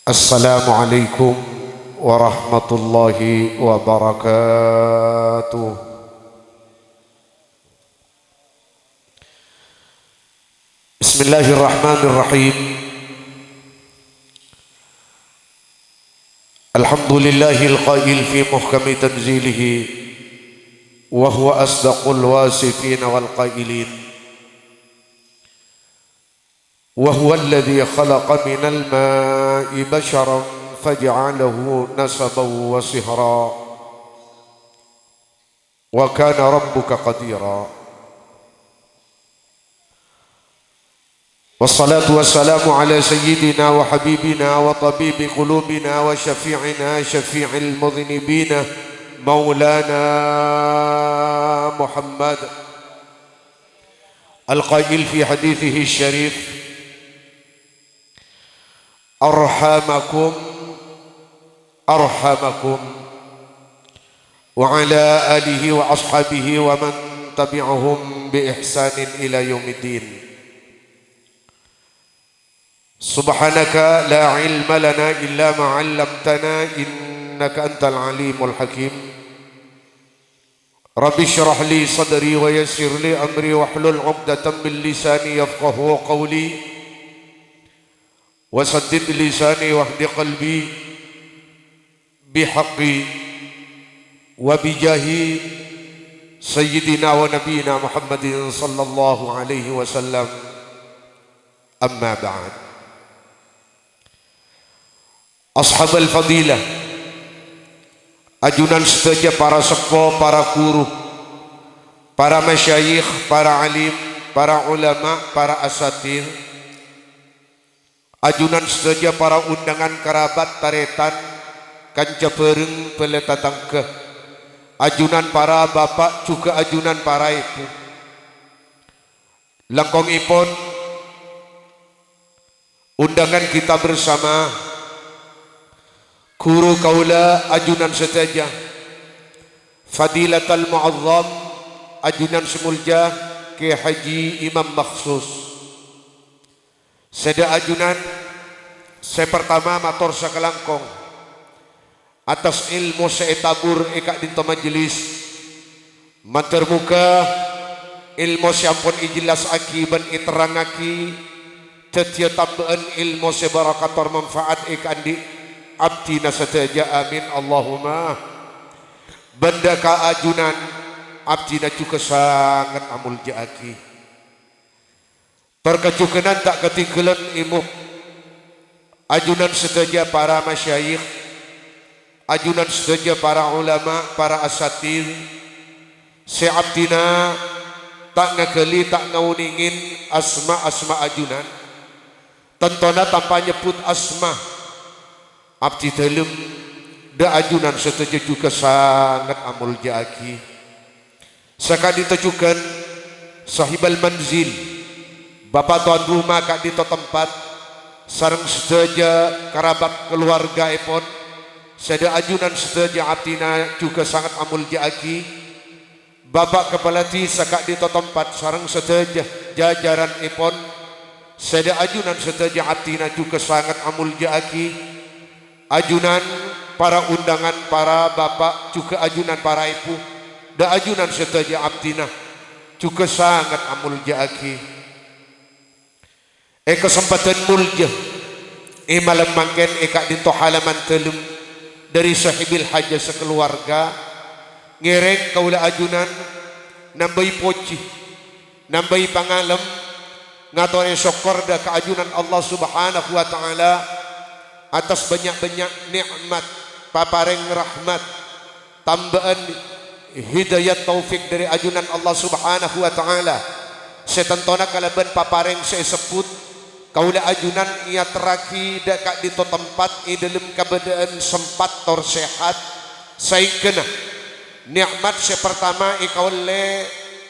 Assalamualaikum warahmatullahi wabarakatuh. Bismillahirrahmanirrahim. Alhamdulillahil qail fi muhkami tanzilihi wa huwa asdaqul wasifin wal qailin. وهو الذي خلق من الماء بشرا فجعله نسبا وصهرا وكان ربك قديرا والصلاة والسلام على سيدنا وحبيبنا وطبيب قلوبنا وشفيعنا شفيع المذنبين مولانا محمد القائل في حديثه الشريف أرحمكم أرحمكم وعلى آله وأصحابه ومن تبعهم بإحسان إلى يوم الدين. سبحانك لا علم لنا إلا ما علمتنا إنك أنت العليم الحكيم. رب اشرح لي صدري ويسر لي أمري واحلل عقدة من لساني يفقهوا قولي وسدد لساني واهد قلبي بحقي وبجاه سيدنا ونبينا محمد صلى الله عليه وسلم. أما بعد. أصحاب الفضيلة, ajunan sedaja para sepuh, para guru, para masyayikh, para alim, para ulama, para asatir, ajunan sedaja para undangan kerabat taretan kanca pereng peletatangke, ajunan para bapak juga ajunan para ibu. Langkongipun undangan kita bersama guru kaula ajunan sedaja Fadilatul Mu'azzam ajunan semulja Ki Haji Imam Makhsus. Seda ajunan saya pertama matur sakalangkong atas ilmu saya tabur eka dinto majelis mantermuka ilmu siampun ijelas aki ban iterangaki tetia tambaan ilmu sebarakator manfaat eka andi abdi nasateja amin Allahumma. Benda ka ajunan abdi na juga sangat amul jaaki terkecukenan tak ketinggalan imuh ajunan sedaja para masyayikh, ajunan sedaja para ulama, para asatir. Seabdina tak ngekeli tak ngauningin asma-asma ajunan tentona tanpa nyebut asma abdi dalam da ajunan sedaja juga sangat amul jaaki. Sekali ditujukan sahibal manzil, bapak tuan rumah kak dito tempat sareng sedaja kerabat keluarga epon seda ajunan sedaja abdina juga sangat amul jaaki. Bapak kepala desa kak dito tempat sareng sedaja jajaran epon seda ajunan sedaja abdina juga sangat amul jaaki. Ajunan para undangan para bapak juga ajunan para ibu da ajunan sedaja abdina juga sangat amul jaaki. Kesempatan mulja malam mangken eka dinto halaman telum dari sahibil haja sekeluarga ngereng kaula ajunan nambai poci nambai pangalem ngatore syukur da keajunan Allah Subhanahu wa taala atas banyak-banyak nikmat papareng rahmat tambahan hidayat taufik dari ajunan Allah Subhanahu wa taala. Setentona kalaban papareng saya sebut kaula ajunan ia teraki dekat di tempat dalam keadaan sempat tor sehat saya kena nikmat sepertama ikaule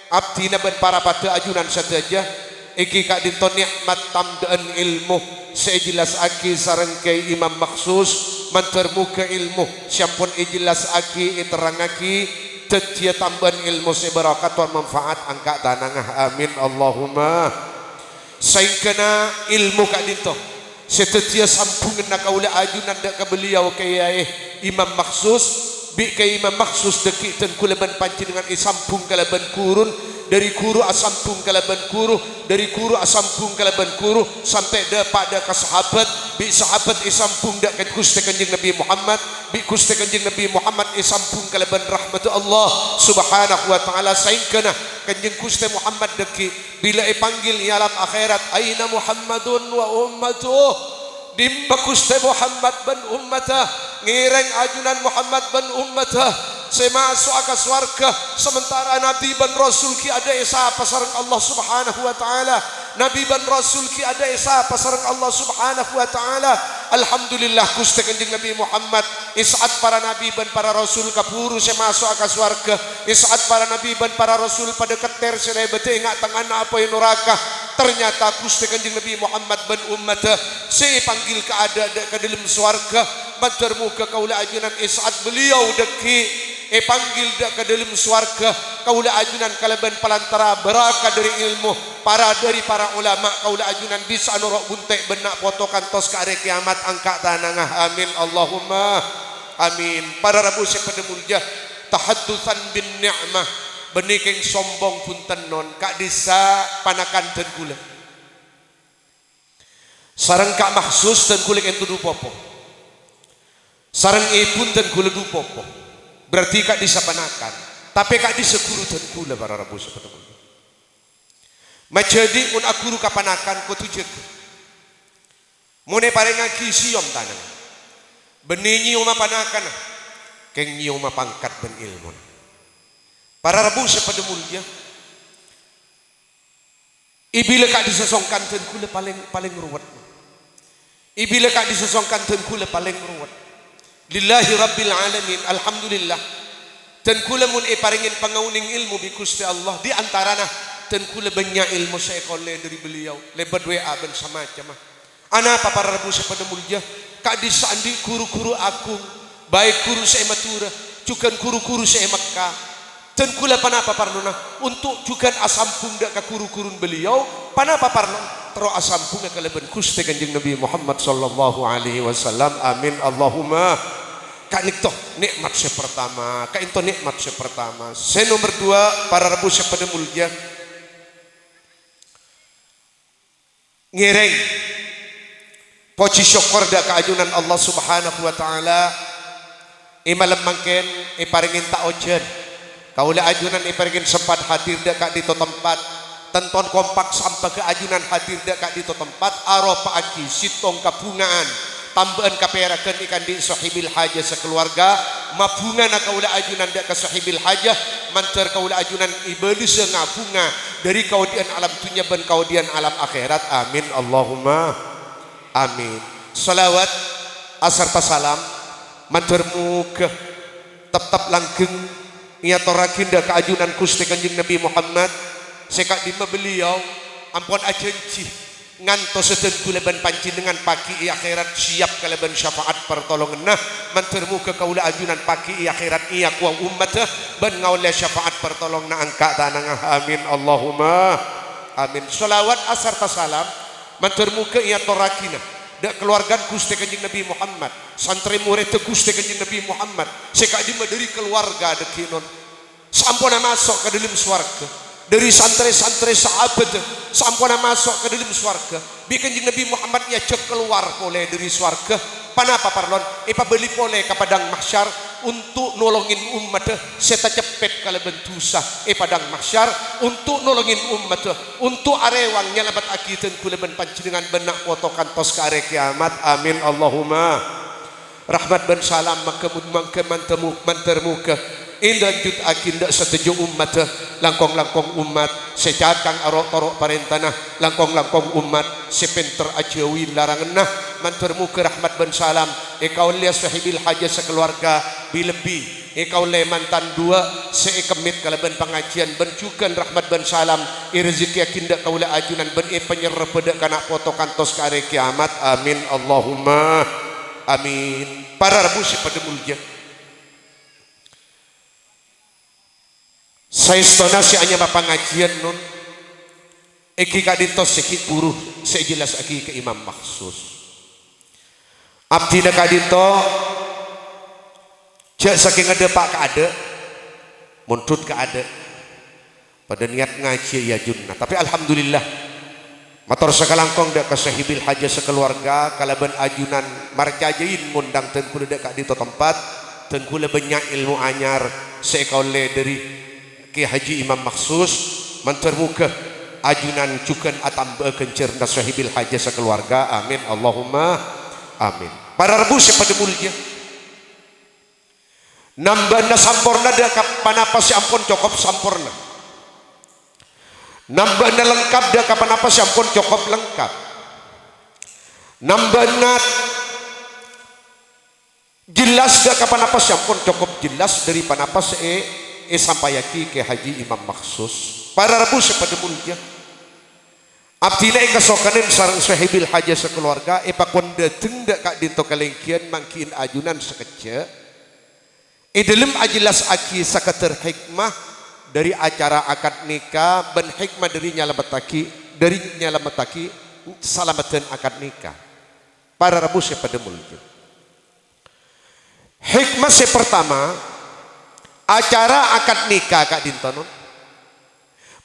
abdi na ben para pada ajunan saja iki kak dinto nikmat tamdaan ilmu sejelas aki sareng kay Imam Makhsus mantermuka ilmu siampun ijelas aki iterangaki tetia tambahan ilmu sebarakat wa manfaat angka tanangah amin Allahumma. Saingkana ilmu kak dinto setetia sampungan na kaula ajunan da ka beliau kaya Imam Maksus bi kay Imam Maksus deki ten kulaban panjenengan isampung kalaban kurun dari kuru asampung kalaban kuru dari kuru asampung kalaban kuru sampai da pada ka sahabat bi sahabat isampung da ka Gusti Kanjeng Nabi Muhammad bi Gusti Kanjeng Nabi Muhammad isampung kalaban rahmatu Allah subhanahu wa taala saingkana Kanjeng Gusti Muhammad deki bila ipanggil di alam akhirat aina Muhammadun wa ummatuh dimba Gusti Muhammad ban ummatah ngireng ajunan Muhammad ban ummatah semasuk ke swarga sementara Nabi ban Rasul ki ada esa pasarang Allah subhanahu wa ta'ala Nabi ban Rasul ki ada esa pasarang Allah subhanahu wa ta'ala alhamdulillah Gusti Kanjeng Nabi Muhammad isaat para Nabi ban para Rasul kapuru semasuk ke swarga isaat para Nabi ban para Rasul pada keter senai bete ingat tangan apa yang neraka ternyata Gusti Kanjeng Nabi Muhammad ban ummatah saya panggil ke ada ke dalam swarga matur muka kaula ajunan isaat beliau deki panggil dak ke dalam swarga kaula ajunan kalaban palantara beraka dari ilmu dari para ulama kaula ajunan bisa norok buntek benak potokan tos ke hari kiamat angkat tanangah amin Allahumma amin para rabu sepada mulia tahaddusan bin ni'mah benikeng sombong punten non kak disa panakan ten kula sareng kak Maksus ten kulik entu du popo sareng ipun ten kula du popo berarti kak disapanakan tapi kak disekuru dan kula para rabu seperti itu majadi mun akuru kapanakan ko tujek mone parengaki siom tanang beninyi uma panakan keng nyi uma pangkat ben ilmu para rabu seperti mulia ibila kak disesongkan dan kula paling ruwet ibila kak disesongkan dan kula paling ruwet lillahi rabbil alamin alhamdulillah dan kula mun paringin pangauning ilmu bi Gusti Allah di antarana dan kula banyak ilmu saya kole dari beliau lebat WA ben sama macam ana apa para rabu sepada mulia kak disandi guru-guru agung baik guru saya matura juga guru-guru saya Makkah dan kula panapa parnona untuk juga asampung dak ka guru-gurun beliau panapa parnona tero asampung ka leben Gusti Kanjeng Nabi Muhammad sallallahu alaihi wasallam amin Allahumma kak niktoh nikmat sepertama kak itu nikmat sepertama saya nomor dua para rabu sepada mulia ngireng poci syukur dak keajunan Allah subhanahu wa ta'ala malam mangken paringin tak ojen kaula ajunan paringin sempat hadir dak kak di tempat tenton kompak sampai ke ajunan hadir dak kak di tempat aropa aki sitong kabungaan tambahan kaperakan ikan di sahibil hajah sekeluarga mabunga na kaula ajunan dak ke sahibil hajah mantar kaula ajunan ibadu ngabunga dari kaudian alam dunia ban kaudian alam akhirat amin Allahumma amin salawat asar salam mantar muka tetap langgeng ia torakin dak ke ajunan Gusti Kanjeng Nabi Muhammad sekak di beliau ampun ajenci ngantos seden kulaban panjenengan pagi akhirat siap kalaban syafaat pertolongan nah mantermu ke kaula ajunan pagi akhirat iya kuang umat ban ngaule syafaat pertolong na angka tanangah amin Allahumma amin salawat asar salam mantermu ke iya torakina dak keluarga Gusti Kanjeng Nabi Muhammad santri murid Gusti Kanjeng Nabi Muhammad sekak di dari keluarga dekinon sampuna masuk ke dalam swarga dari santri-santri sahabat sampuna masuk ke dalam swarga bikin Nabi Muhammad ya cek keluar oleh dari swarga panapa parlon beli oleh ke padang mahsyar untuk nolongin umat seta cepet kalau bentusa padang mahsyar untuk nolongin umat untuk arewang nyalabat akitan kula ben panjenengan benak potokan tos ke are kiamat amin Allahumma rahmat ben salam maka mantermuka indan jut akinda setuju umat langkong-langkong umat secakang arok-torok parentana langkong-langkong umat sepenter ajawi larangan nah mantermu ke rahmat ben salam kau lihat sahibil hajah sekeluarga bilebi kau le mantan dua seekemit kalaban pengajian bencukan rahmat ben salam rezeki akinda kau le ajunan ben penyerah pada kana foto kantos ke hari kiamat amin Allahumma amin para rabu pada mulia saya stonasi hanya pengajian non eki kadintos seki buruh sejelas aki ke Imam Maksus abdi nak dinto cek saking ada pak kada muntut kada pada niat ngaji ya junna. Tapi alhamdulillah motor sekalangkong dek kesahibil haja sekeluarga kalaban ajunan marcajain ngundang tengkula dek kak dito tempat tengkula banyak ilmu anyar seekole dari Ki Haji Imam Maksus mentermuka ajunan cukan atamba kencer na sahibil haja sekeluarga. Amin Allahumma amin. Para rebus pada mulia nambah na sampurna dek panapas ampun cukup sampurna. Nambah na lengkap dah kapan apa sampun cukup lengkap. Nambah na jelas dah kapan apa sampun cukup jelas dari panapas sampayaki ke Haji Imam Maksus. Para rebus pada mulia abdi na kasokanin sarang sahibil haja sekeluarga pakon dateng dak kak dinto kalengkian mangkin ajunan sekece dalam ajelas aki sakater hikmah dari acara akad nikah ben hikmah dari nyalamataki salamatan akad nikah. Para rebus pada mulia hikmah pertama acara akad nikah kak dintonon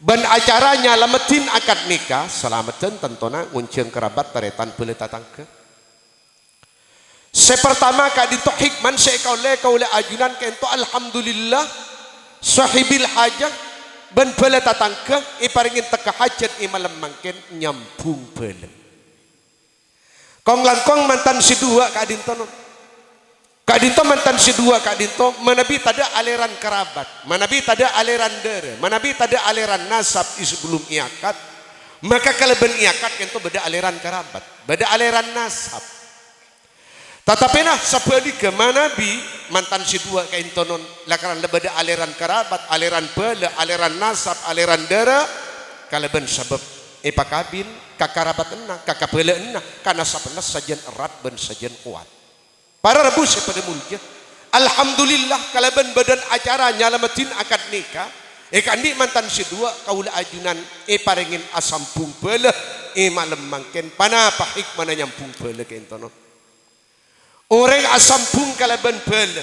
ben acara nyalamatin akad nikah salamatan tentona ngunceng kerabat taretan beli tatangke. Sepertama kak dinto hikman kaule ajunan kento alhamdulillah sahibil hajat ben bela tatangke paringin teka hajat malam mangken nyambung belem kong langkong mantan si dua kak dinto mantan si dua kak dinto manabi tada aliran kerabat manabi tada aliran dere manabi tada aliran nasab sebelum iakat maka kalau ben iakat kento beda aliran kerabat beda aliran nasab. Tetapi nah sebalik ke manabi mantan si dua kain tonon lakaran lebeda aliran kerabat, aliran bela, aliran nasab, aliran dera kalaban sebab pakabin kakarabat enna, kakabela enna karena sabena sajian erat ben sajian kuat. Para rebus pada mulia alhamdulillah kalaban badan acara nyalamatin akad nikah kandi mantan si dua kaula ajunan paringin asampung bela malam mangken panapa hikmana nyampung bela kain tonon. Orang asampung kalaban bela,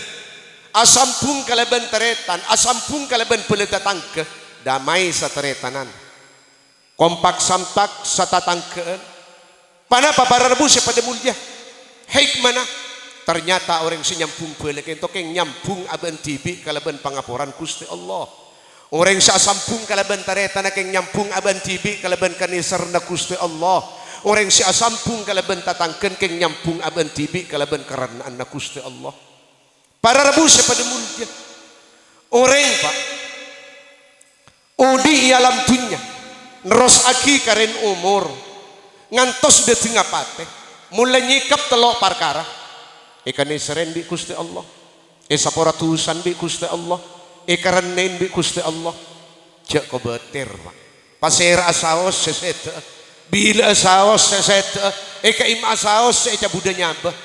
asampung kalaban teretan, asampung kalaban bela tatangke, damai sateretanan, kompak samtak satatangkeen. Panapa para rebus pada mulia? Hikmana ternyata orang senyampung bela kento keng nyampung aben tibi kalaban pangaporan Gusti Allah. Orang sasampung kalaban teretan keng nyampung aben tibi kalaban kanisarna Gusti Allah. Orang si asampung kalaban tatangken keng nyampung aban tibi kalaban karena anak Gusti Allah. Para rebus pada mulia orang pak udi alam dunya neros aki karen umur ngantos de tengah pate mulai nyikap telok perkara ikane seren bi Gusti Allah saporatusan bi Gusti Allah karanen bi Gusti Allah jak ko beter pak pasir asaos seset bila saos seset kaim asaos eca budanya bah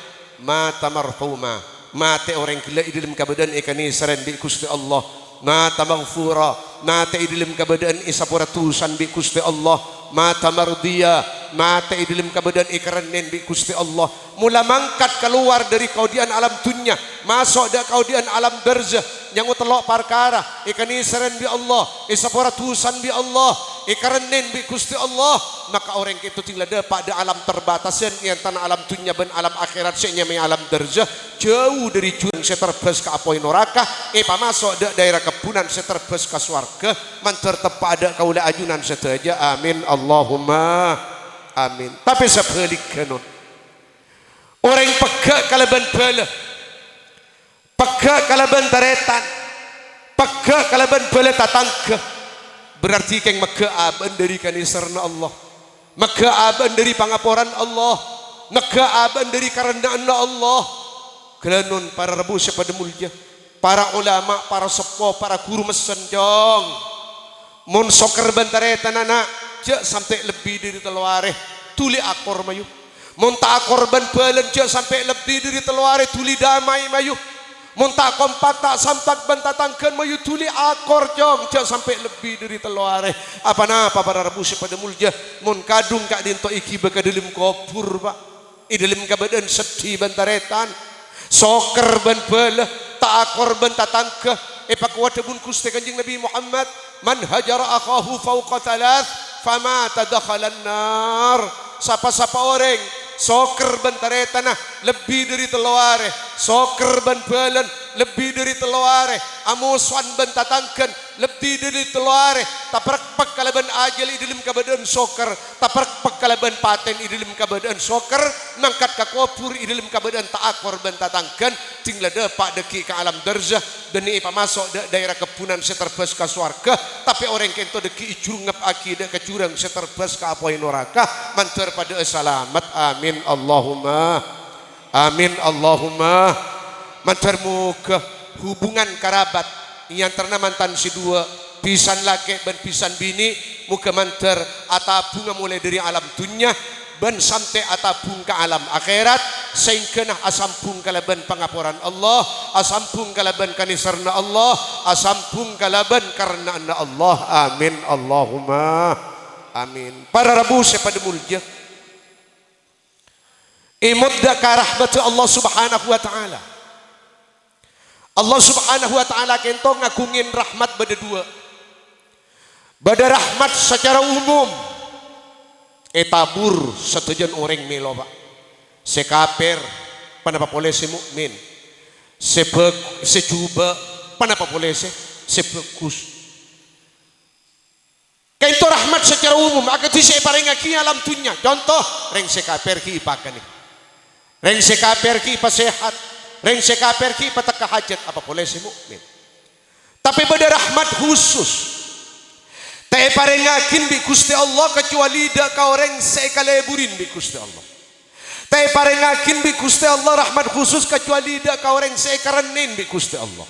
mata marhuma mate orang gila dalam kebadan ikani seren bi Gusti Allah mata maghfura mate dalam kebadan isapuratusan bi Gusti Allah mata mardiya mate dalam kebadan ikaranen bi Gusti Allah mula mangkat keluar dari kaudian alam dunya masuk dak kaudian alam barzah yang telok perkara ikani seren bi Allah isapuratusan bi Allah ikaranen bi Gusti Allah maka orang itu tinggal dapat ada alam terbatasan yang tanah alam dunia ben alam akhirat senya me alam darjah jauh dari jurang seterbes ke apoi neraka masuk dak daerah kebunan seterbes ke swarga manter tepa ada kaula ajunan seteja amin Allahumma amin. Tapi sebalik kanon orang pegak kalaban bala pegak kalaban taretan pegak kalaban bala tatangke berarti keng mega aban dari kanisarna Allah mega aban dari pangaporan Allah mega aban dari karenaan Allah kelanon para rebus pada mulia para ulama para sepuh para guru mesen jong mun soker bantaretan anak jak sampai lebih dari teluare tuli akor mayu mun tak akor ban balen jak sampai lebih dari teluare tuli damai mayu mun tak kompak tak sampak bantatangkan mayu tuli akor jong jak sampai lebih dari teluare apa para rebus pada mulia mun kadung kak dinto iki beka dalam kopur pak Idalim kabadan sedih bantaretan. Soker ban belah, ta'akor ban tatangkah. Pakwa bun kuste kanjing Nabi Muhammad. Man hajara akhahu fauqa thalath famata dakhalan nar. Sapa-sapa orang soker ban taretan lebih dari teluare. Soker ban belan lebih dari teluare. Amusan ban tatangkan lebih dari teluare. Taprak kalaban ajal idilim kabadan soker. Taprak kalaban paten idilim kabadan soker. Mangkat kakopur idilim kabadan taakor ban tatangkan. Tinggal depak deki ke alam darzah. Dan ini masuk daerah kepunan seterbas ke suarga. Tapi orang kento deki icurungap akidah ke curang seterbas ke apoy noraka. Mantar pada selamat. Amin Allahumma. Amin Allahumma. Mantar muka hubungan karabat yang terna mantan si dua pisan laki dan pisan bini muka mantar atapung mulai dari alam dunia ban sampai atapung ke alam akhirat sehingga asampung kalaban pengapuran Allah, asampung kalaban kanisarna Allah, asampung kalaban karena Allah. Amin Allahumma amin. Para rabu pada mulja imudda ka rahmat Allah subhanahu wa ta'ala. Allah subhanahu wa ta'ala kento ngakungin rahmat bada dua. Bada rahmat secara umum etabur setujuan orang melo pak. Sekaper panapa boleh se mukmin. Secuba panapa boleh sepekus. Kento rahmat secara umum akati se paring aki alam dunya. Contoh reng sekaper ki ipakan ni. Reng sekaper ki pasehat. Reng sekaper ki pataka hajat apa boleh si mukmin. Tapi pada rahmat khusus. Tak parengakin bi Gusti Allah kecuali dak ka orang sekaleburin bi Gusti Allah. Tak parengakin bi Gusti Allah rahmat khusus kecuali dak ka orang sekarenin bi Gusti Allah.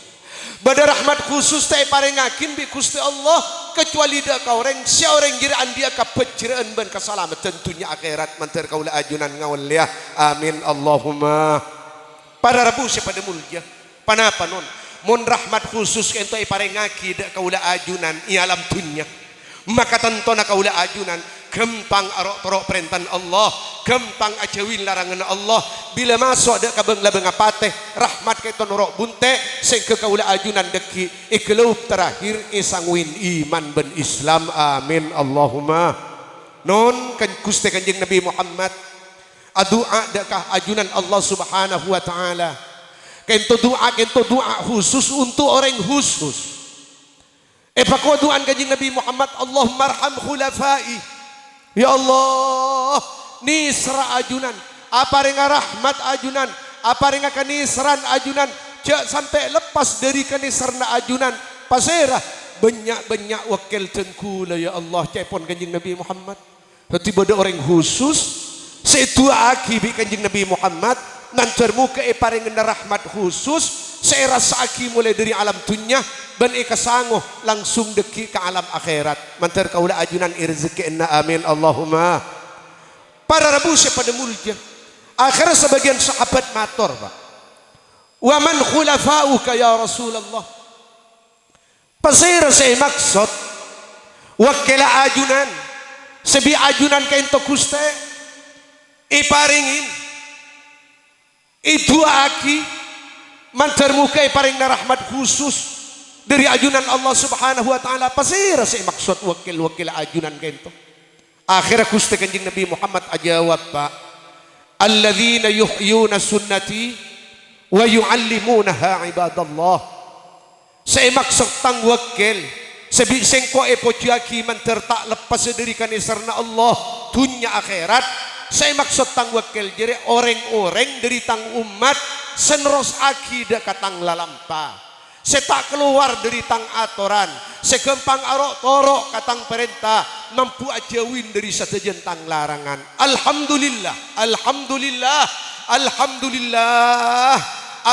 Pada rahmat khusus tak parengakin bi Gusti Allah kecuali dak ka orang seorang giraan dia ka pejiraan ban kesalamat tentunya akhirat mantar kaula ajunan ngawal ya. Amin Allahumma. Para rabu pada mulja panapa non mon rahmat khusus kento iparengaki dak kaula ajunan i alam dunya maka tentona kaula ajunan gempang arok torok perintah Allah gempang ajawin larangan Allah bila masuk dak kabeng labeng apateh rahmat kento norok bunte sing ke kaula ajunan deki ikhlub terakhir isangwin iman ben Islam. Amin Allahumma non kan Gusti Kanjeng Nabi Muhammad doa dekah ajunan Allah subhanahu wa ta'ala kento doa khusus untuk orang khusus. Pakwa doa kanjeng Nabi Muhammad Allahumma arham khulafai ya Allah nisra ajunan apa ringa rahmat ajunan apa ringa kanisran ajunan jak sampai lepas dari kanisarna ajunan pasirah banyak wakil tengkula ya Allah cepon kanjeng Nabi Muhammad tiba ada orang khusus setua akibi kanjeng Nabi Muhammad nanti muka paring rahmat khusus saya rasa aki mulai dari alam dunya dan ikasangoh langsung deki ke alam akhirat mantar kaula ajunan irzeki inna amin Allahumma. Para rabu pada mulja akhirnya sebagian sahabat mator pak wa man khulafauka ya Rasulullah pasir saya maksud wakila ajunan sebi ajunan kento kuste iparingin itu aki mantar muka iparing rahmat khusus dari ajunan Allah subhanahu wa ta'ala pasir saya maksud wakil ajunan kento. Akhirnya Gusti Kanjeng Nabi Muhammad ajawab pak alladzina yuhyuna sunnati wa yuallimunaha ibadallah. Saya maksud tang wakil sebi sengko pojaki mantar tak lepas dari kanisarna Allah dunia akhirat. Saya maksud tang wakil jadi orang-orang dari tang umat seneros akidah katang lalampa. Saya tak keluar dari tang atoran. Saya gempang arok torok katang perintah. Mampu ajawin dari setejen tang larangan. Alhamdulillah, alhamdulillah, alhamdulillah.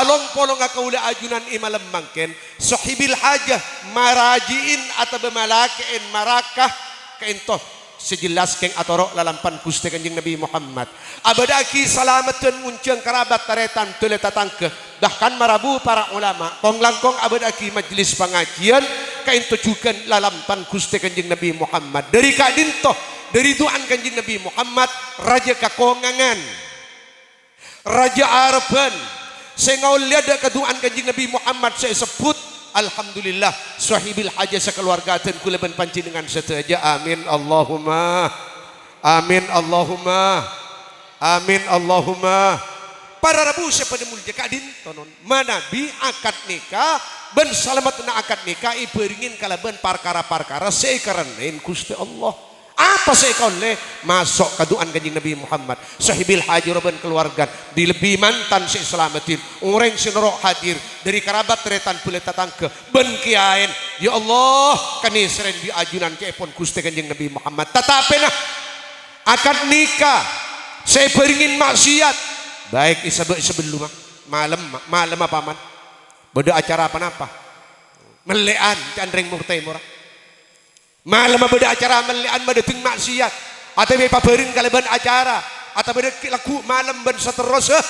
Along polong akaula ajunan imalam mangken. Sahibil hajah marajiin atau bemalakein marakah keintoh. Sejelas keng atorok lalampan Gusti Kanjeng Nabi Muhammad abadaki salamat dan muncang kerabat taretan tule tatangke bahkan marabu para ulama kong langkong abadaki majlis pengajian kain tujukan lalampan Gusti Kanjeng Nabi Muhammad dari kadintoh dari doan Kanjeng Nabi Muhammad raja kakongangan Raja Arban sehingga lihat keduaan kanjeng Nabi Muhammad saya sebut alhamdulillah sahibil haja sekeluarga dan kuleban panjenengan sedaja amin Allahumma amin Allahumma amin Allahumma. Para rabu pada mulia kadin tonon manabi akad nikah ben salamat na akad nikah iberingin kalaban parkara-parkara seikarenain Gusti Allah. Apa seikaule masuk kaduan kanjeng Nabi Muhammad sahibil haji roban keluarga di lebih mantan si selamatin orang sinoro hadir dari kerabat retan pula tatangke ben kiain ya Allah kanisren di ajunan kepon Gusti kanjeng Nabi Muhammad tatapena akad nikah saya beringin maksiat baik sebelum malam apa man beda acara apa melean candreng murtai murah malam beda acara melean beda ting maksiat atau bepa bering kaleban acara atau beda laku malam ben seterusnya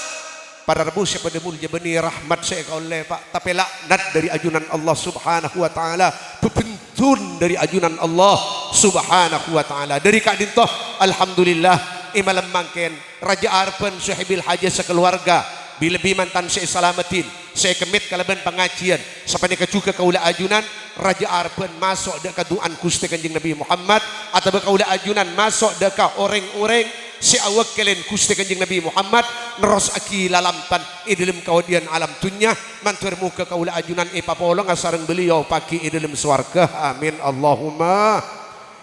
para rebus pada mulia beni rahmat saya oleh Pak tapi laknat dari ajunan Allah subhanahu wa ta'ala pepentun dari ajunan Allah subhanahu wa ta'ala dari kadin toh alhamdulillah imalam mangken Raja Arban sahibil haja sekeluarga bila mantan saya salamatin saya kemit kalaban pengajian sampai juga kaula ajunan Raja Arban masuk deka duan Gusti kanjeng Nabi Muhammad atau kaula ajunan masuk deka orang-orang si awak kalian Gusti kanjeng Nabi Muhammad neros aki lalampan dalam kaudian alam dunya mantur muka kaula ajunan papolong asareng beliau pagi dalam swarga amin Allahumma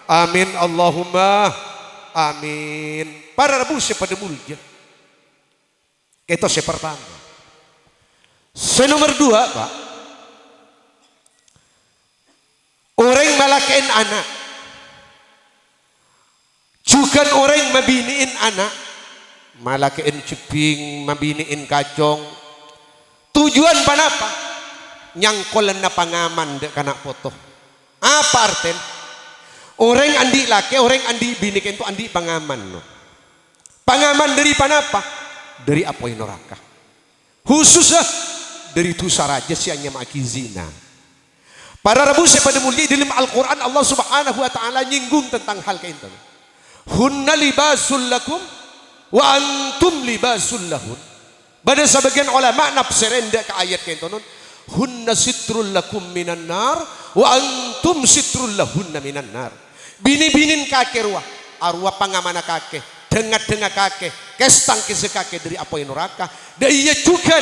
amin Allahumma amin. Para rabu pada mulia itu yang pertama. Nomor dua Pak, orang malakain anak juga orang mabiniin anak malakain ceping mabiniin kacong tujuan panapa nyangkolan na pangaman dek kanak foto apa arten orang andi laki orang andi binikin itu andi pangaman no. Pangaman dari panapa dari apoy neraka khususnya dari dosa raja siangnya maki zina. Para rabu pada mulia dalam Al-Quran Allah subhanahu wa ta'ala nyinggung tentang hal kain itu hunna libasul lakum wa antum libasul lahun. Pada sebagian ulama nafsirin ke ayat kain itu hunna sitrul lakum minan nar wa antum sitrul lahunna minan nar. Bini-binin kakek arwah pangamana kakek dengar kakek kestang kese kakek dari apa yang neraka dan iya juga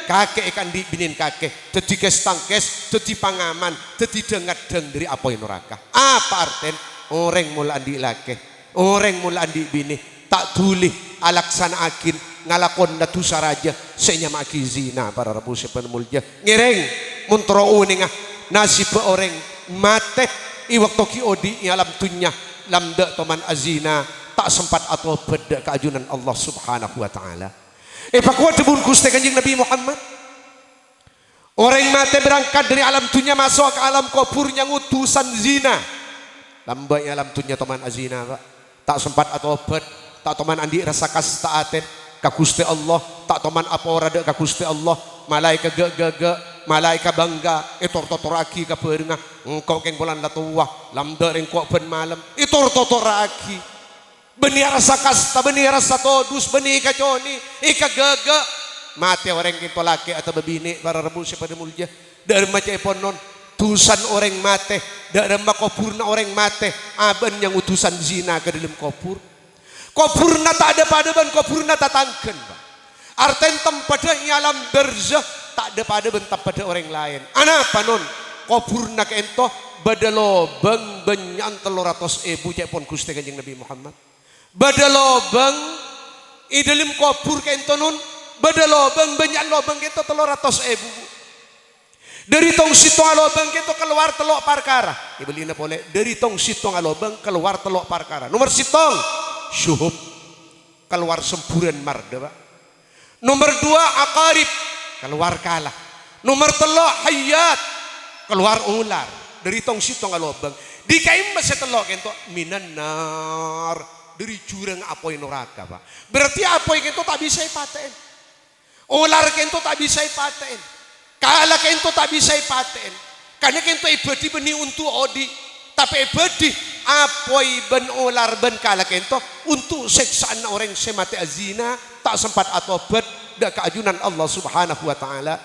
kakek ikan di binin kakek teti kestang kes teti pangaman teti dengar dari apa yang neraka apa arten orang mula andi laki orang mula andi bini tak tuli alaksana akin ngalakon na tusa raja senya maki zina para rabu sepen mulja ngereng muntro uninga nasib orang mate iwakto ki odi alam tunya lamda toman azina tak sempat atau beda keajunan Allah subhanahu wa ta'ala pakwa tebun Gusti kanjeng Nabi Muhammad orang mati berangkat dari alam dunia masuk ke alam kubur yang utusan zina lambai alam dunia toman azina Pak tak sempat atau bed tak toman andi rasa kastaaten ka Gusti Allah tak toman apa rada ka Gusti Allah malaikat ge malaikat bangga itor-totoraki ka berenga engkau keng bulan latuwa lamda ring kok ben malam itor-totoraki benih rasa kasta, benih rasa todus, benih kaconi, ika gaga mati orang itu laki atau bebini para rebu pada mulia dari macam ponon tusan orang mati dari makopurna orang mati aban yang utusan zina ke dalam kopur kopurna tak ada padaban kopurna tak tangken arten tempatnya alam berzah tak ada padaban pada orang lain anak panon kopurna ke ento badalo bang benyan 300.000 cepon Gusti kanjeng Nabi Muhammad badalobang idalim kopur kentonun badalobang banyak lobang itu 300.000 dari tong sitong alobang itu keluar telok parkara ibelina boleh dari tong sitong alobang keluar telok parkara nomor sitong syuhub keluar sempuran marda nomor 2 akarib keluar kalah nomor telok hayat keluar ular dari tong sitong alobang dikaim masih telok itu minan nar dari jurang apoy neraka Pak berarti apoy kento tak bisa ipaten ular kento tak bisa ipaten kala kento tak bisa ipaten karena kento ibadi beni untuk odi tapi ibadi apoy ben ular ben kala kento untuk seksaan orang semate azina tak sempat atobat dak keajunan Allah Subhanahu wa taala.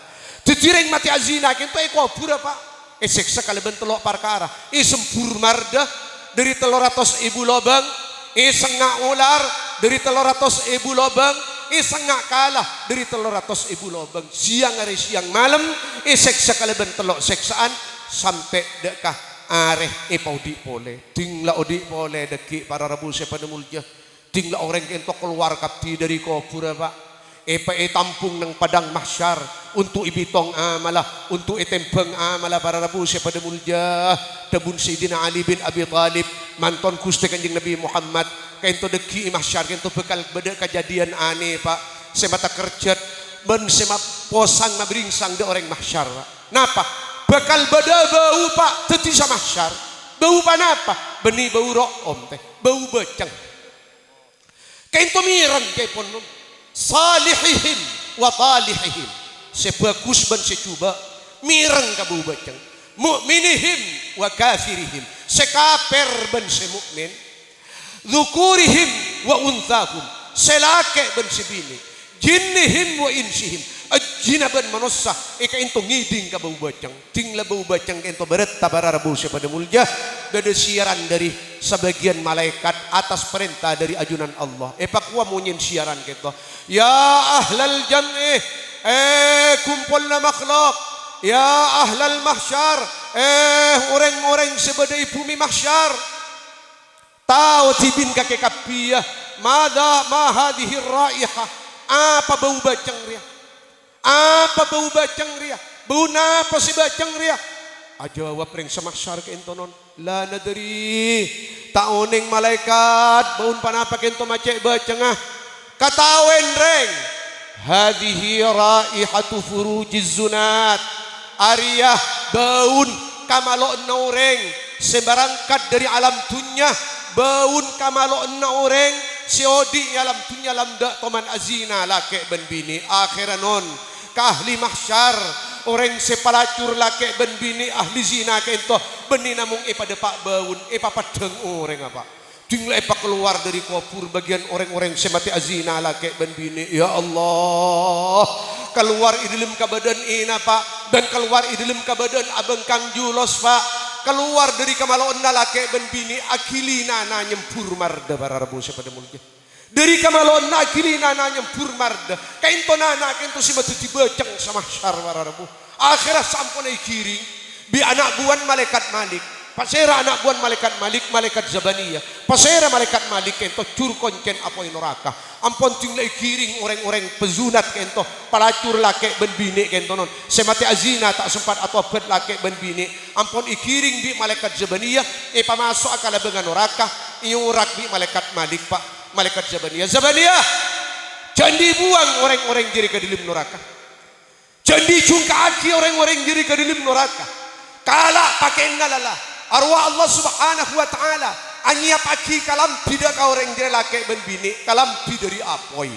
Titiring mati azina kinto kubur apa? Seksa kaleben telok perkara. Sempur mardah dari 300.000 lobang. Sengak ular dari 300.000 lobang. Sengak kalah dari 300.000 lobang. Siang hari siang malam. Seksa kaleben telok seksaan sampai dekah areh paudi pole. Tinglah odi pole deki para rabu sepada mulja. Tinglah orang kento keluar kapti dari kubur apa? Tampung nang padang mahsyar untuk ibitong amalah untuk itembeng amalah para rabu pada mulja tabun Sayyidina Ali bin Abi Thalib manton Gusti Kanjeng Nabi Muhammad kaento deki mahsyar kaento bekal beda kejadian aneh Pak semata kerjat ben semat posang maberingsang de orang mahsyar napa bekal beda bau Pak teti sa mahsyar bau panapa beni bau room teh bau beceng kaento miran kay pon salihihim wa talihihim sebagus ban secuba mireng kabau bacang mu'minihim wa kafirihim sekaper ban semukmin dzukurihim wa unthahum selake ban sebini jinnihim wa insihim ajinaban manussa ika into ngiding kabau bacang tingla bau bacang ento beretta bararabu pada mulja gada siaran dari sebagian malaikat atas perintah dari ajunan Allah pakwa munyin siaran gitu ya ahlal jam'i kumpulna makhluk ya ahlal mahsyar orang-orang sebadai bumi mahsyar tahu tibin kake kapiyah mada ma hadhihi raihah apa bau bacang ria apa bau bacang ria bau napa si bacang ria ajawab ring samahsyar ke entonon la nadri taoning malaikat baun panapa kento macek bacang katawen reng hadhihi raihatu furujiz zunat ariyah baun kamalo naureng sebarangkat dari alam dunya baun kamalo naureng siodi alam dunya lamda toman azina lake ben bini akhiranon kahli mahsyar orang sepalacur lake ben bini ahli zina kento beni namung pada pak baun papadeng orang apa tinggal keluar dari kubur bagian orang-orang semati azina lake ben bini ya Allah keluar idilim kabadan ina Pak dan keluar idilim kabadan abeng kang julos Pak keluar dari kamalon lake ben bini akilina na nyempur marda bararabu pada mulja dari kamalon akilina na nyempur marda kainto nana kainto si matu dibeceng sama syar bararabu akhirnya sampunai kiri bi anak buan malaikat Malik pasera anak buan malaikat Malik malaikat Zabaniyah pasera malaikat Malik kento curkon ken apoi neraka ampon tinglai kiring orang-orang pezunat kento palacur lake ben bini kento non semati azina tak sempat atau bet lake ben bini ampon ikiring di malaikat Zabaniyah pamasok akala bengan neraka iurak di malaikat Malik Pak malaikat Zabaniyah jangan dibuang orang-orang jadi ke dalam neraka jangan dicungkaki orang-orang jadi ke dalam neraka kala pakai ngalala arwah Allah Subhanahu wa taala anyap aki kalam tidak ka orang jere lake ben bini kalam dari apoi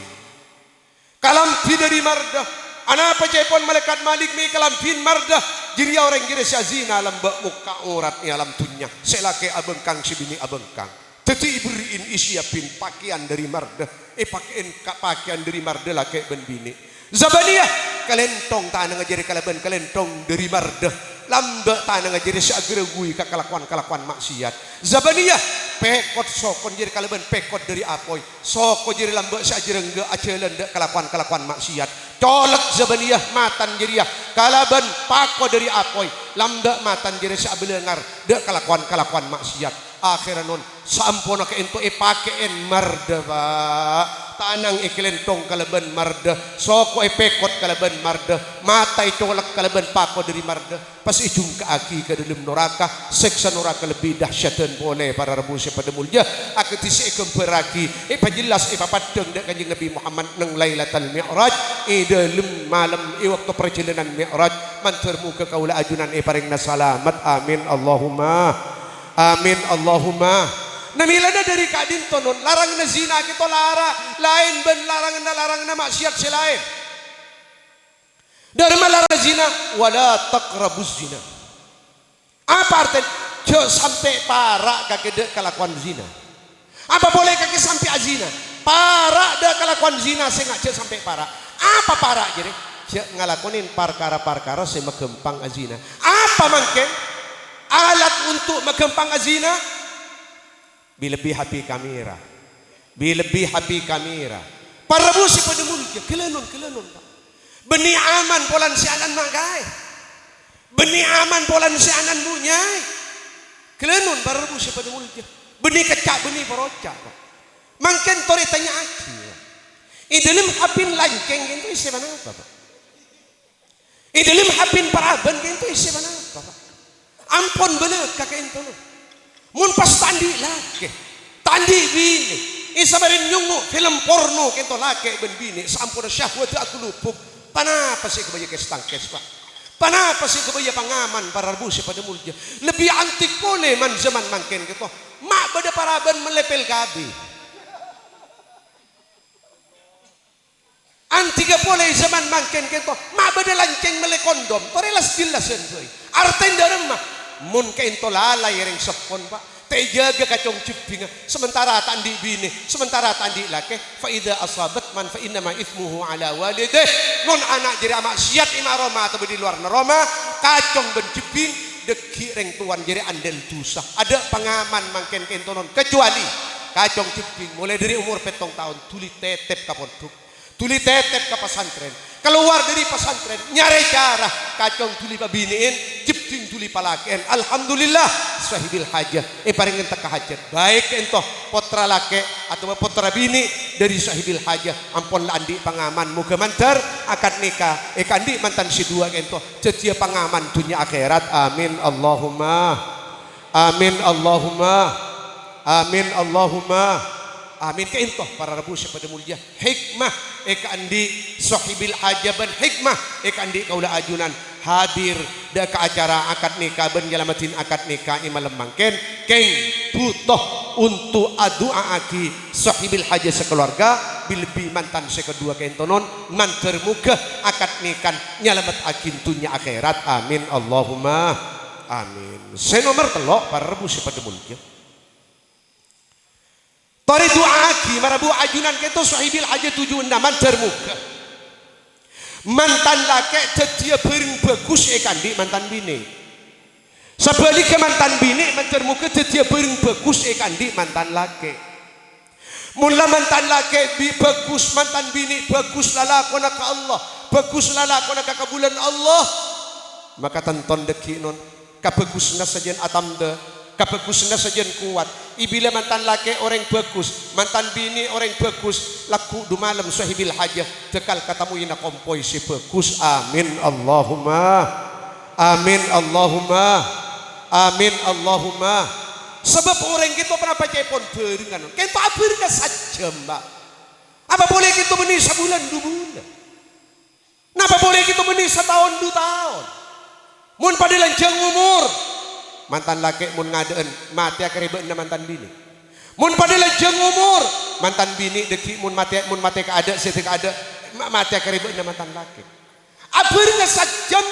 kalam dari mardah ana apa cepon malaikat Malik mi kalam bin mardah jiri orang jere syazina alam muka urat ni alam dunya selake abeng kang si bini abeng kang teti iberiin isiapin pakaian dari mardah pakaian dari mardah lake ben bini Zabaniyah kalentong tanah ngajari kalaban kalentong dari mardah lambak tanah ngajari seageragui ke kelakuan maksiat Zabaniyah pekot sokon jadi kalaban pekot dari apoi sokon jadi lambak seagerengga acelan dek kelakuan maksiat colek Zabaniyah matan jadi ya kalaban pako dari apoi lambak matan jadi seabelengar dek kelakuan maksiat akhiran non sampona ke ento pakeen marda Pak tanang ikelentong kalaban marda soko pekot kalaban marda mata icolek kalaban pako dari marda pas ijung ke aki ke dalam neraka seksa neraka lebih dahsyatan boleh para rabu pada mulja aketisi kemperaki pajelas papadeng dek kanjeng Nabi Muhammad nang Lailatul Mi'raj dalam malam waktu perjalanan Mi'raj mantermu ke kaula ajunan paring nasalamat amin Allahumma namilada dari kadin tonon larang na zina kita lain ben larang na maksiat selain dari malarang zina wala taqrabuz zina apa artinya jo sampai parah kakek kelakuan zina apa boleh kakek sampai azina Parah dah kelakuan zina saya ngajak sampai parah. Apa parah jadi? Dia ngalakonin perkara-perkara saya megempang azina. Apa mungkin alat untuk megempang azina? Bilebih HP kamera. Bilebih HP kamera. Para busi pada mulia kelenon. Beni aman polan si anan magai. Beni aman polan si anan munyai. Kelenon para busi pada mulia. Beni kecak beni perocak. Mungkin tori tanya aki. Idalim hapin lanceng itu isi mana apa Pak? Idalim hapin paraban itu isi mana apa Pak? Ampun bener kakek itu. Mun pas tandi laki. Tandi bini. Isabarin nyungu film porno kento laki ben bini. Sampun syahwat aku lupuk. Panapa sih kebaya kestangkes Pak? Panapa sih kebaya pangaman para rebusi pada mulia. Lebih antik boleh man zaman mangken gitu. Mak beda paraban melepel gabi. Antiga boleh zaman mangken kento ma beda lanceng mele kondom torelas jelasen boy arten darem mah mun kento lalai ring sepon Pak tejaga kacong cipinga sementara tandi bini sementara tandi lake fa idza asabat man fa inna ma ithmuhu ala walidih mun anak jadi maksiat ima roma atau di luar roma kacong ben ciping deki ring tuan jadi andel dosa ada pangaman mangken kento non kecuali kacong ciping mulai dari umur 7 tahun tuli tetep kaponduk tuli tetep ke pesantren keluar dari pesantren nyari cara kacong tuli pabiniin jepting tuli palakian alhamdulillah sahibil hajah paringin teka hajat baik entoh potra lake atau potra bini dari sahibil hajah ampun andi pangaman muga mantar akad nikah kandi mantan si dua entoh cetia pangaman dunia akhirat amin Allahumma amin Allahumma amin Allahumma amin keintoh para rebusi pada mulia hikmah andi sahibil ajaban hikmah andi kaula ajunan hadir da ke acara akad nikah ben nyelamatin akad nikah imalem mangken keng butuh untuk adua aki sahibil haja sekeluarga bilbi mantan sekedua kentonon manter muga akad nikah nyelamat akin dunya akhirat amin Allahumma amin senomor telok para rebusi pada mulia Tori doa marabu ajunan keto sahibil aja 76 mantar muka. Mantan laki cetia bering bagus kandi mantan bini. Sebaliknya mantan bini mantar muka cetia bering bagus kandi mantan laki. Mula mantan laki bagus mantan bini bagus lalakona ka Allah, bagus lalakona ka kabulan Allah. Maka tonton deki non kabagusna sajen atam de kabagusna sajen kuat. Ibila mantan laki orang bagus, mantan bini orang bagus, laku du malam sahibil hajah tekal katamu ina kompoi si bagus. Amin Allahumma, amin Allahumma, amin Allahumma. Sebab orang kita pernah baca pon beringan, kita beringan saja mbak. Apa boleh kita beni sebulan 2 bulan? Napa boleh kita beni setahun 2 tahun? Mun pada lanjang umur. Mantan laki mun ngadeen mati akaribeun mantan bini. Mun pada lanjang umur mantan bini deki mun mati ka ada setek ada mati akaribeun mantan laki. Abeurna sajam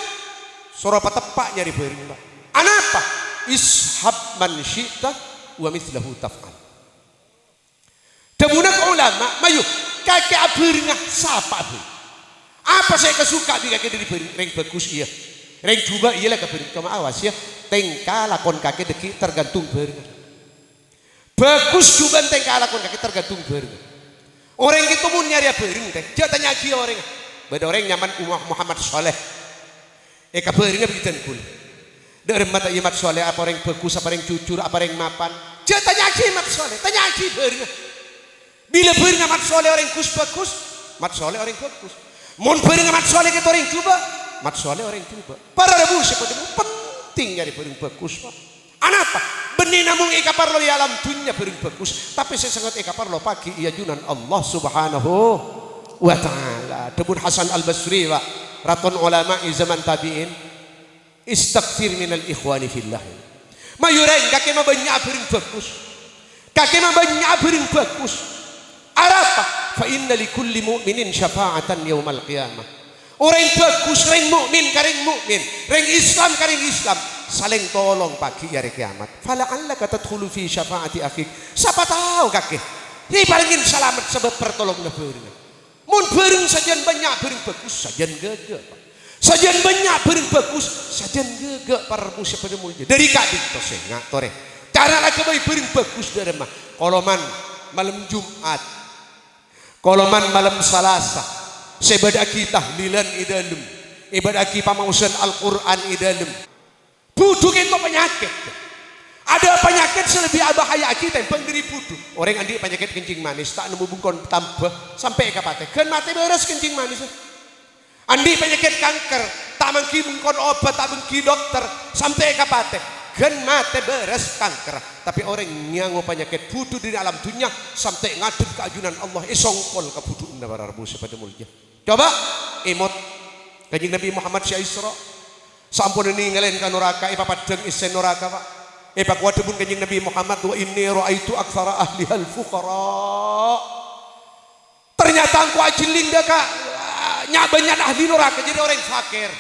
sora patepak nyari beuring Mbak. Anapa? Ishab man syi'ta wa mithlahu taf'al. Demunak ulama mayu kake abeurna sapa be. Apa saya kesuka di kake dari beuring reng bagus iya. Reng coba iya lah kabeuring kama awas ya. Tengka lakon kaki deki tergantung beureung. Bagus juga tengka lakon kaki tergantung beureung. Orang gitu mun nyari beureung teh. Dia tanya ki orang. Beda orang nyaman umah Muhammad Saleh. Ka beureungna begitu kul. Dari mata Imam Saleh apa orang bagus apa orang jujur apa orang mapan. Dia tanya ki Imam Saleh, tanya ki beureung. Bila beureung Imam Saleh orang bagus, Mat Saleh orang bagus. Mun beureung Imam Saleh kita orang coba, Mat Saleh orang coba. Para rebusi pada penting nyari beureung bagus Pak. Anapa? Benih namung ika parlo di alam dunia beureung bagus, tapi saya sangat ika parlo pagi iya junan Allah Subhanahu wa taala. Debun Hasan Al-Basri Pak, raton ulama zaman tabi'in, istaghfir minal ikhwani fillah. Mayureng kake mabanya beureung bagus. Kake mabanya beureung bagus. Arapa? Fa inna likulli mu'minin syafa'atan yaumal qiyamah. Orang bagus reng mukmin kareng mukmin, reng Islam kareng Islam, saling tolong pagi hari kiamat. Fala allaka tadkhulu fi syafaati akhik. Siapa tahu kakek Ini palingin selamat sebab pertolong na bareng. Mun bareng sajian banyak bareng bagus sajian gagak. Sajian banyak bareng bagus sajian gagak para musia pada mulia. Dari kading to senga tore. Cara lagi baik bareng bagus dari mah. Koloman malam Jumat. Koloman malam Salasa. Sebadak kita tahlilan idalem. Ibadah kita pamausan Al-Quran idalem. Buduk itu penyakit. Ada penyakit selebih bahaya kita yang pendiri budu. Orang andi penyakit kencing manis tak nemu bungkon tambah sampai kapate. Kan mati beres kencing manis. Andi penyakit kanker tak mungkin bungkon obat tak mungkin dokter sampai kapate. Kan mati beres kanker. Tapi orang yang penyakit budu di alam dunia sampai ngadep keajunan Allah isongkol ke budu unda bararbu sepada mulia. Coba imut kanjeng Nabi Muhammad Syekh Isra. Sampun ninggalin ka neraka ipapadeng isen neraka Pak. Pak wadebun kanjeng Nabi Muhammad wa inni raaitu aktsara ahlihal fuqara. Ternyata engkau ajiling dah Kak. Nyabanyan ahli neraka jadi orang fakir.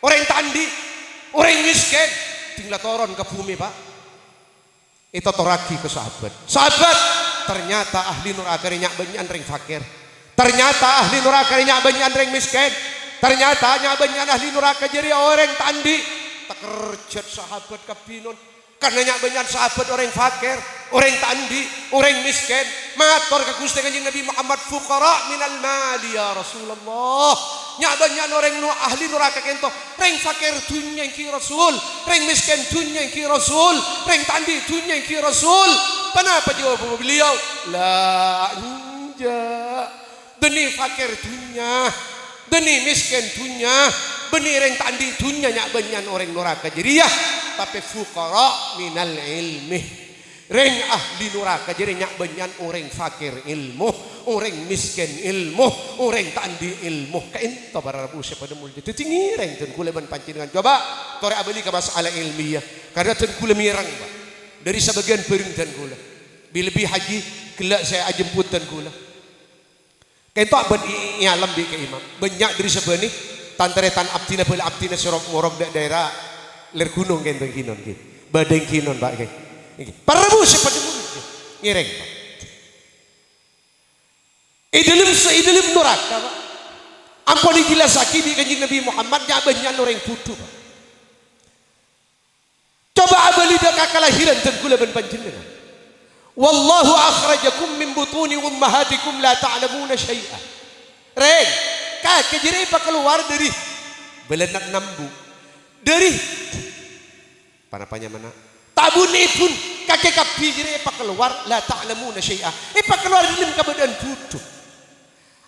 Orang tandi, orang miskin tinggal turun ke bumi Pak. Itu toraki ke sahabat. Sahabat, ternyata ahli neraka nyabanyan orang fakir. Ternyata ahli neraka nyabanyan orang miskin. Ternyata nyabanyan ahli neraka jadi orang tandi. Tak kerja sahabat kapinon. Karena nyabanyan sahabat orang fakir, orang tandi, orang miskin. Matur ke Gusti Kanjeng Nabi Muhammad fuqara minal mali ya Rasulullah. Nyabanyan orang ahli neraka kento. Orang fakir dunya ki Rasul, orang miskin dunya ki Rasul, orang tandi dunya ki Rasul. Kenapa jawab beliau? La anja. Deni fakir dunya, deni miskin dunya, beni orang tandi dunya nyabanyan orang neraka jadi ya. Tapi fuqara minal ilmi. Reng ahli neraka jadi nyak banyak orang fakir ilmu, orang miskin ilmu, orang tandi ilmu. Kain to para rabu pada mulia. Itu tinggi reng dan kula ban pancingan. Coba tore abeli ke masalah ilmiah. Karena dan kula mirang Pak. Dari sebagian bering dan kula. Bila lebih haji kelak saya ajemput dan kula. Kain to ban ialam bi ke imam. Banyak dari sebani tantaretan abdina bela abdina serok morok daerah ler gunung kentong kinon gitu. Badeng kinon Pak kayak. Para rabu pada mulia. Ngireng Pak. Idalim neraka Pak. Ampun dijelasaki di kanjeng Nabi Muhammad nyabanyan orang butuh Pak. Coba abali dak kelahiran dan kula ban panjenengan. Wallahu akhrajakum min butuni ummahatikum la ta'lamuna syai'a. Reng, kakek jadi Pak keluar dari belenak nambu. Dari panapanya mana? Tabun ibun kakek kapi jadi Pak keluar la ta'lamuna syai'a. Pak keluar dalam keadaan butuh.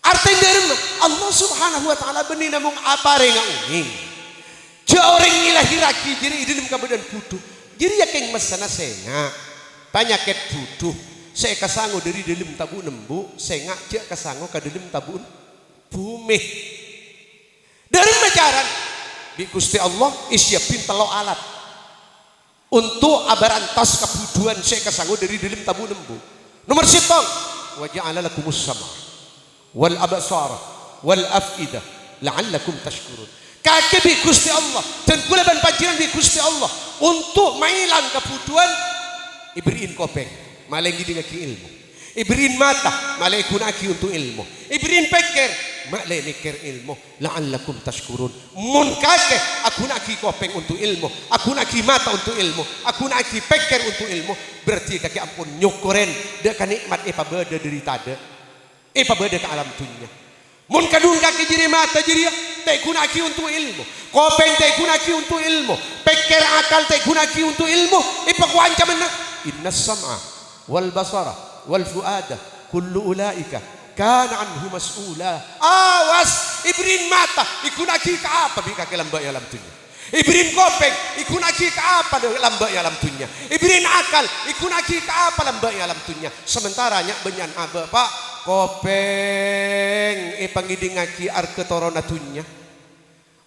Artinya dari Allah Subhanahu wa taala benih namung apa renga uning. Ja orang ngilahiraki jadi dalam keadaan butuh. Jadi yakin mesana senga penyakit butuh. Saya kasango dari dalam tabu nembu, senga ja kasango ke dalam tabun bumi. Dari macaran di Gusti Allah isiapin telo alat untuk abarantas kebutuhan saya kasango dari dalam tabu nembu. Nomor sitong wa ja'ala lakumus sama wal absara wal afida la'allakum tashkurun. Kakek di Gusti Allah dan kula ban panjenengan di Gusti Allah untuk mailang kebutuhan iberiin kopeng malengi dengan ilmu, iberiin mata malai gunaki untuk ilmu, iberiin pikir malai mikir ilmu la'allakum tashkurun. Mun kakek aku naki kopeng untuk ilmu, aku naki mata untuk ilmu, aku naki pikir untuk ilmu, berarti kakek ampun nyukuren dek nikmat beda dari tada beda ke alam dunia. Mun kadung kaki jadi mata jadi tak gunaki untuk ilmu, kopeng tak gunaki untuk ilmu, pikir akal tak gunaki untuk ilmu. Ipakuan caman inna sam'a wal basara wal fuada kullu ulaika kana anhu mas'ula. Awas ibrin mata ikunaki ke apa bi kaki lambak alam dunia. Ibrin kopeng ikunaki ke apa lambak alam dunia. Ibrin akal ikunaki ke apa lambak alam dunia. Sementara nyak benyan aba Pak kopeng pangidingaki arke torona dunya.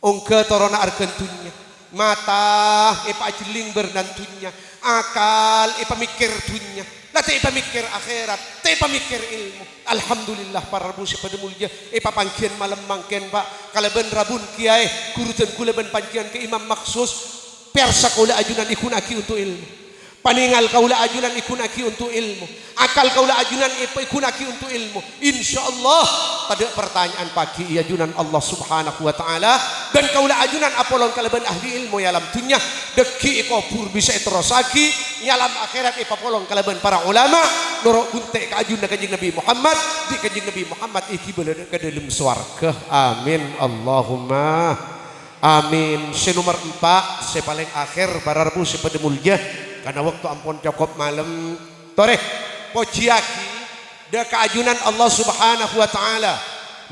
Ongke torona arke dunya. Mata pajiling bernantunya. Akal pamikir dunya. Lah te pamikir akhirat, te pamikir ilmu. Alhamdulillah para rabu pada mulia pangkian malam mangken Pak. Kalaban rabun kiai kurutan kula ban pangkian ke imam maksus persa kula ajunan ikunaki untuk ilmu. Paningal kaula ajunan ikunaki untuk ilmu. Akal kaula ajunan ikunaki untuk ilmu. InsyaAllah pada pertanyaan pagi ajunan Allah subhanahu wa ta'ala. Dan kaula ajunan apolong kalaban ahli ilmu yalam dunya. Deki ikopur bisa terosaki. Yalam akhirat ipapolong kalaban para ulama. Norok bunte ke ajun kajing Nabi Muhammad. Di kajing Nabi Muhammad iki berada ke dalam swarga. Amin Allahumma amin. Senomor 4 sepaling akhir para rebu sepada mulia. Karena waktu ampun cukup malam toreh pojiaki da keajunan Allah subhanahu wa ta'ala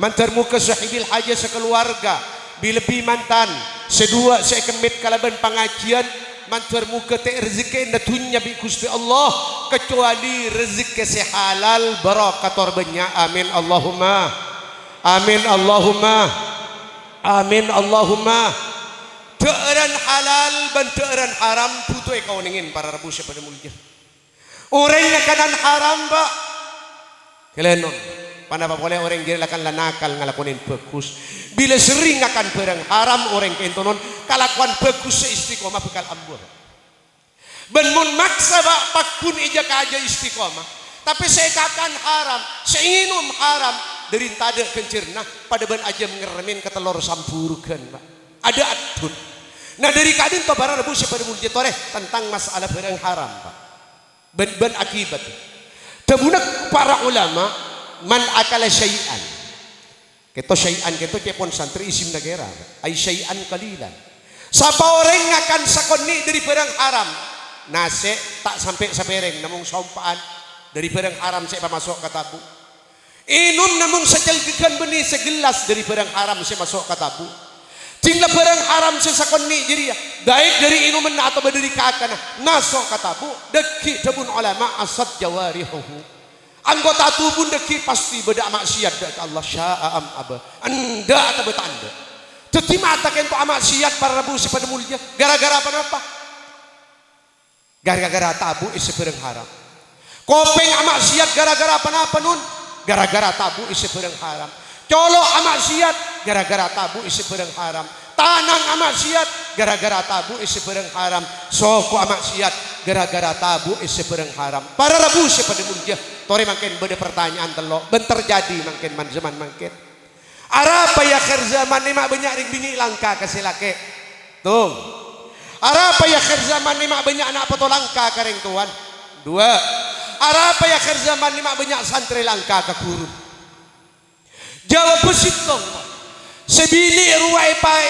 mantarmu ke sahibil haja sekeluarga bilebi mantan sedua sekemit kalaban pengajian mantarmu ke te rezeki natunya bi Gusti Allah kecuali rezeki sehalal barakator banyak. Amin Allahumma amin Allahumma amin Allahumma. Teeran halal dan teeran haram putu kau ningin para rebu pada mulia. Orang yang kanan haram ba kelenon. Panapa boleh orang jadi akan lanakal ngalakonin bagus. Bila sering akan perang haram orang kentonon kalakuan bagus seistiqomah bekal ambur. Ben mun maksa ba pakun ija kaja istiqomah. Tapi saya katakan haram, saya inginum haram dari tada kencirna pada ben aja ngeremin ke telur sampurukan ba. Ada adun. Nah dari kadin to bara rebu pada mulia toreh tentang masalah barang haram Pak. Ben akibat. Tebunak para ulama man akala syai'an. Keto syai'an keto cepon santri isim negara. Ai syai'an qalilan. Sapa orang akan sakoni dari barang haram. Nase tak sampai sapereng namung sompaan dari barang haram saya masuk ke tabu. Inum namung secelgikan benih segelas dari barang haram saya masuk ke tabu. Tinggal barang haram sesakon ni jadi ya. Baik dari inuman atau dari kakana. Nasok katabu deki debun ulama asad jawarihuhu. Anggota tubuh deki pasti beda maksiat dak Allah sya'am aba. Anda atau betanda. Teti mata kento maksiat para rebu pada mulia. Gara-gara apa? Gara-gara tabu isi barang haram. Kopeng maksiat gara-gara apa nun? Gara-gara tabu isi barang haram. Colok maksiat gara-gara tabu isi barang haram. Tanang maksiat gara-gara tabu isi barang haram. Soko maksiat gara-gara tabu isi barang haram. Para rebu pada mulia. Tori makin beda pertanyaan telok. Ben terjadi makin man zaman makin. Arapa ya akhir zaman ni mak banyak ring bini langka kasih laki. Tuh. Arapa ya akhir zaman ni mak banyak anak poto langka kareng tuan. 2. Arapa ya akhir zaman ni mak banyak santri langka ke kurun. Jawab besit dong. Sebili ruai pai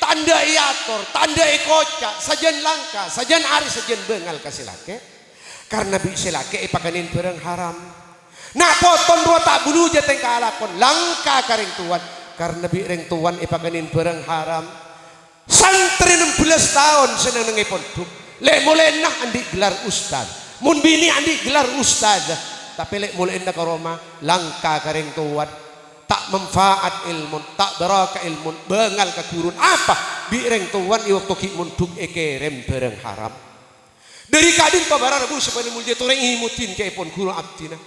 tanda iator, tanda kocak, sajan langka, sajan ari, sajan bengal kasih laki. Karena bisa laki pakanin barang haram. Nak poton dua tak bulu jateng kalakon langka kareng tuan. Karena bireng tuan pakanin barang haram. Santri 16 tahun senang nengipon tuh. Lek mulai nak andi gelar ustad. Mun bini andi gelar ustad. Tapi lek mulai nak Roma langka kareng tuan. Tak manfaat ilmu, tak baraka ilmu, bengal kekurun apa? Bireng tuan iwak toki muntuk ekerem barang haram. Dari kadin to bara rebu sepada mulia tu orang imutin ke epon guru abdina.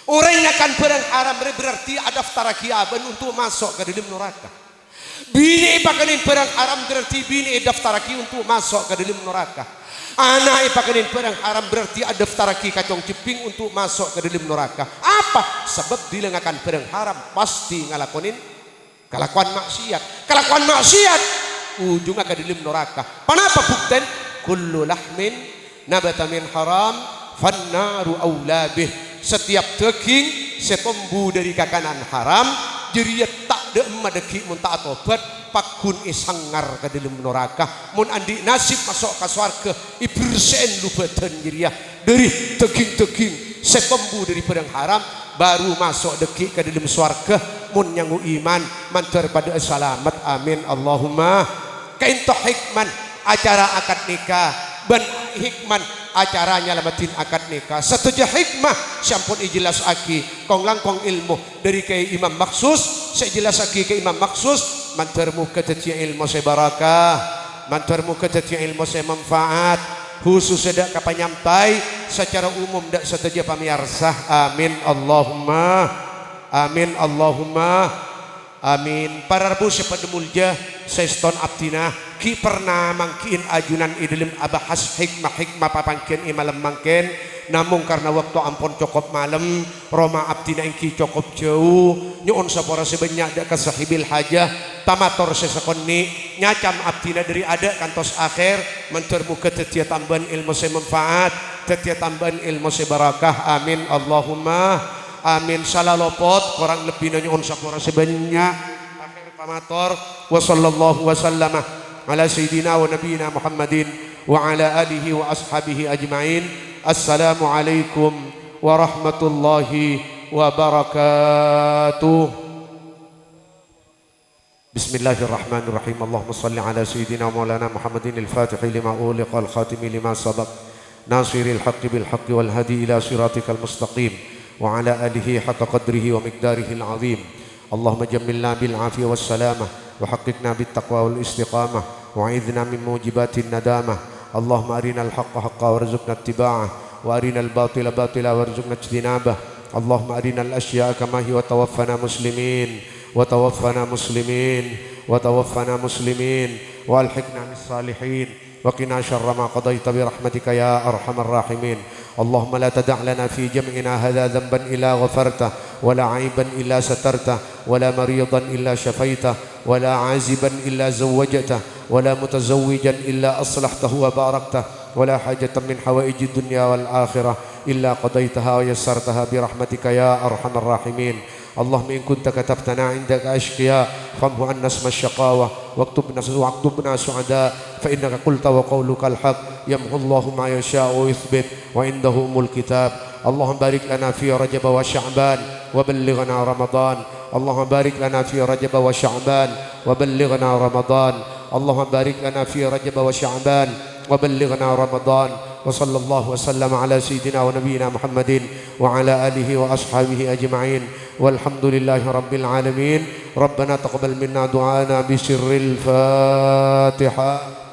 Orang yang akan barang haram berarti ada daftar kiaban untuk masuk ke dalam neraka. Bini pakanin barang haram berarti bini daftar untuk masuk ke dalam neraka. Anak pakanin barang haram berarti ada daftar kacong ceping untuk masuk ke dalam neraka. Apa? Sebab dilengakan barang haram pasti ngalakonin kelakuan maksiat. Kelakuan maksiat ujungnya ke dalam neraka. Kenapa bukten? Kullu lahmin nabata min haram fannaru aulabih. Setiap daging setombu dari kakanan haram jadi tak deem deki mun tak tobat pakun isangar ke dalam neraka. Mun andi nasib masuk ke swarga ibersen lubatan jadi dari daging-daging setombu dari barang haram baru masuk deki ke dalam swarga. Mun nyangu iman mantar pada selamat. Amin Allahumma. Kainto hikman acara akad nikah ben hikman acaranya lamatin akad nikah. Setuju hikmah sampun ijelas aki kong langkong ilmu dari ke Imam Maksus. Saya jelas aki ke Imam Maksus mantarmu ketetia ilmu saya barakah, mantarmu ketetia ilmu saya manfaat, khusus sedak kapanyampai secara umum dak setuju pamirsa. Amin Allahumma amin Allahumma amin. Para rabu sepada mulja seston abdina ki pernah mangkiin ajunan idilim abahas hikmah papangken malam mangken, namun karena waktu ampun cukup malam Roma abdina ingki cukup jauh nyuun sapora sebanyak dak sahibil hajah tamator sesekonni nyacam abdina dari ada kantos akhir mentermuka tetia tambahan ilmu semanfaat, tetia tambahan ilmu sebarakah, amin Allahumma amin. Salah lopot kurang lebih nyuun sapora sebanyak akhir tamator wa sallallahu wasallama ala sayyidina wa nabiyina Muhammadin wa ala alihi wa ashabihi ajma'in. Assalamualaikum warahmatullahi wabarakatuh. Bismillahirrahmanirrahim. Allahumma salli ala sayyidina maulana Muhammadin al-fatih lima uliqa al-khatim lima sabaq nasiril haqqi bil haqqi wal hadi ila siratikal mustaqim wa ala alihi haqqa qadrihi wa miqdarihi al-azim. Allahumma jammilna bil afiyah was salamah wa haqiqna bit taqwa wal istiqamah wa a'idhna min mujibatin nadamah. اللهم أرنا الحق حقا وارزقنا اتباعه وأرنا الباطل باطلا وارزقنا اجتنابه. اللهم أرنا الأشياء كما هي وتوفنا مسلمين وألحقنا بالصالحين وقنا شر ما قضيت برحمتك يا أرحم الراحمين. اللهم لا تدع لنا في جمعنا هذا ذنبا إلا غفرته ولا عيبا إلا سترته ولا مريضا إلا شفيته ولا عازبا إلا زوجته ولا متزوجا إلا أصلحته وباركته ولا حاجة من حوائج الدنيا والآخرة إلا قضيتها ويسرتها برحمتك يا أرحم الراحمين. اللهم إن كنت كتبتنا عندك أشقياء فامه عنا اسم الشقاوة واكتبنا سعداء فإنك قلت وقولك الحق يمحو الله ما يشاء ويثبت وعنده أم الكتاب. اللهم بارك لنا في رجب وشعبان وبلغنا رمضان. اللهم بارك لنا في رجب وشعبان وبلغنا رمضان. اللهم بارك لنا في رجب وشعبان وبلغنا رمضان. وصلى الله وسلم على سيدنا ونبينا محمد وعلى آله وأصحابه أجمعين والحمد لله رب العالمين. ربنا تقبل منا دعانا بسر الفاتحة.